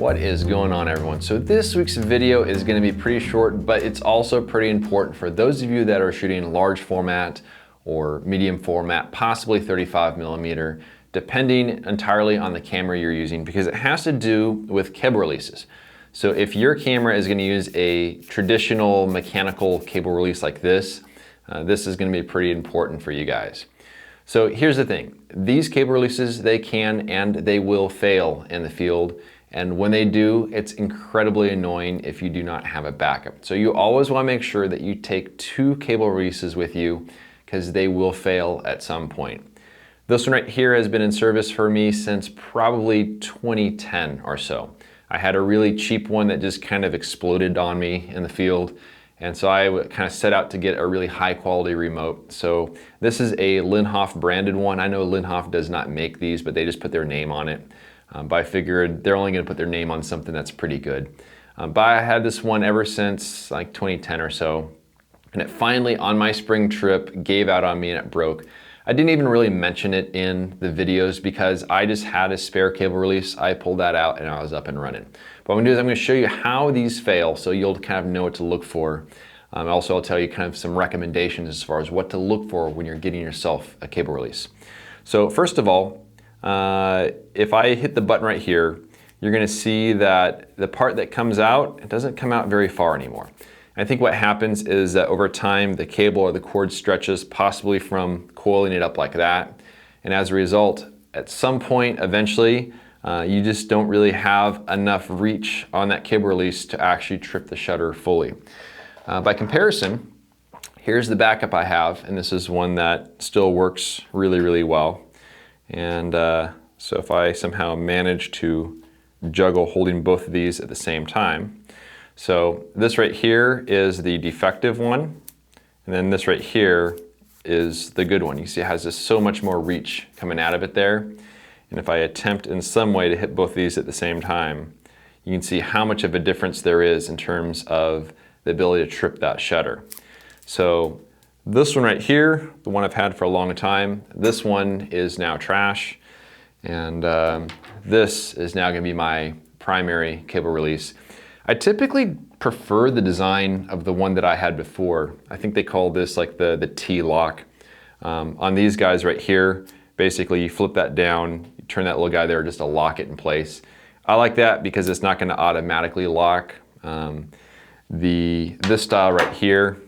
What is going on, everyone? So this week's video is going to be pretty short, but it's also pretty important for those of you that are shooting large format or medium format, possibly 35mm, depending entirely on the camera you're using, because it has to do with cable releases. So if your camera is going to use a traditional mechanical cable release like this, this is going to be pretty important for you guys. So here's the thing. These cable releases, they can and they will fail in the field. And when they do, it's incredibly annoying if you do not have a backup. So you always want to make sure that you take 2 cable releases with you because they will fail at some point. This one right here has been in service for me since probably 2010 or so. I had a really cheap one that just kind of exploded on me in the field. And so I kind of set out to get a really high quality remote. So this is a Linhof branded one. I know Linhof does not make these, but they just put their name on it. But I figured they're only going to put their name on something that's pretty good. But I had this one ever since like 2010 or so. And it finally, on my spring trip, gave out on me and it broke. I didn't even really mention it in the videos because I just had a spare cable release. I pulled that out and I was up and running. What I'm going to do is I'm going to show you how these fail so you'll kind of know what to look for. Also, I'll tell you kind of some recommendations as far as what to look for when you're getting yourself a cable release. So first of all, if I hit the button right here, you're going to see that the part that comes out, it doesn't come out very far anymore. I think what happens is that over time the cable or the cord stretches, possibly from coiling it up like that. And as a result, at some point eventually, you just don't really have enough reach on that cable release to actually trip the shutter fully. By comparison, here's the backup I have, and this is one that still works really, really well. And so if I somehow manage to juggle holding both of these at the same time. So this right here is the defective one, and then this right here is the good one. You see it has just so much more reach coming out of it there. And if I attempt in some way to hit both of these at the same time, you can see how much of a difference there is in terms of the ability to trip that shutter. So this one right here, the one I've had for a long time, this one is now trash. And this is now going to be my primary cable release. I typically prefer the design of the one that I had before. I think they call this like the T-lock. On these guys right here, basically you flip that down, you turn that little guy there just to lock it in place. I like that because it's not going to automatically lock. This style right here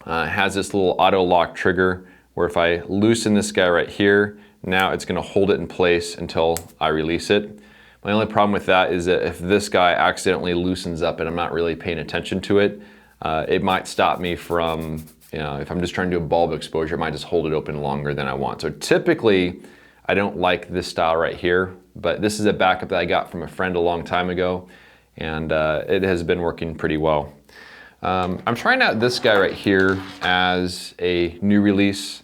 has this little auto lock trigger where if I loosen this guy right here, now it's going to hold it in place until I release it. My only problem with that is that if this guy accidentally loosens up and I'm not really paying attention to it, it might stop me from, if I'm just trying to do a bulb exposure, it might just hold it open longer than I want. So typically, I don't like this style right here, but this is a backup that I got from a friend a long time ago, and it has been working pretty well. I'm trying out this guy right here as a new release.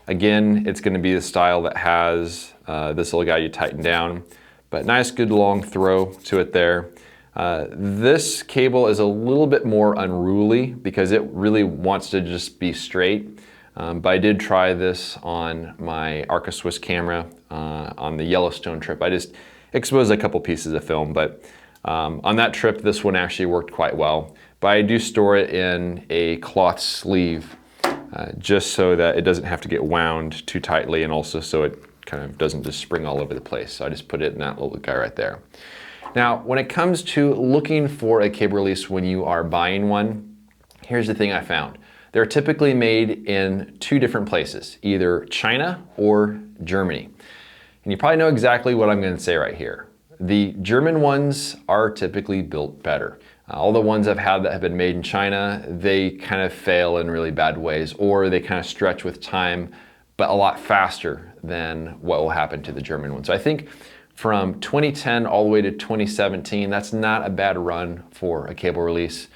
Again, it's going to be the style that has this little guy you tighten down, but nice, good long throw to it there. This cable is a little bit more unruly because it really wants to just be straight. But I did try this on my Arca Swiss camera on the Yellowstone trip. I just exposed a couple pieces of film, but on that trip, this one actually worked quite well. But I do store it in a cloth sleeve just so that it doesn't have to get wound too tightly, and also so it kind of doesn't just spring all over the place. So I just put it in that little guy right there. Now, when it comes to looking for a cable release when you are buying one, here's the thing I found. They're typically made in 2 different places, either China or Germany. And you probably know exactly what I'm going to say right here. The German ones are typically built better. All the ones I've had that have been made in China, they kind of fail in really bad ways, or they kind of stretch with time, but a lot faster than what will happen to the German one. So I think from 2010 all the way to 2017, that's not a bad run for a cable release.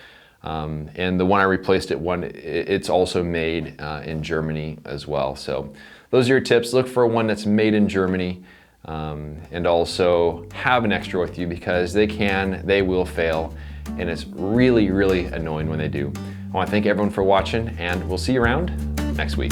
And the one I replaced it's also made in Germany as well. So those are your tips. Look for one that's made in Germany, and also have an extra with you because they will fail, and it's really, really annoying when they do. I want to thank everyone for watching, and we'll see you around next week.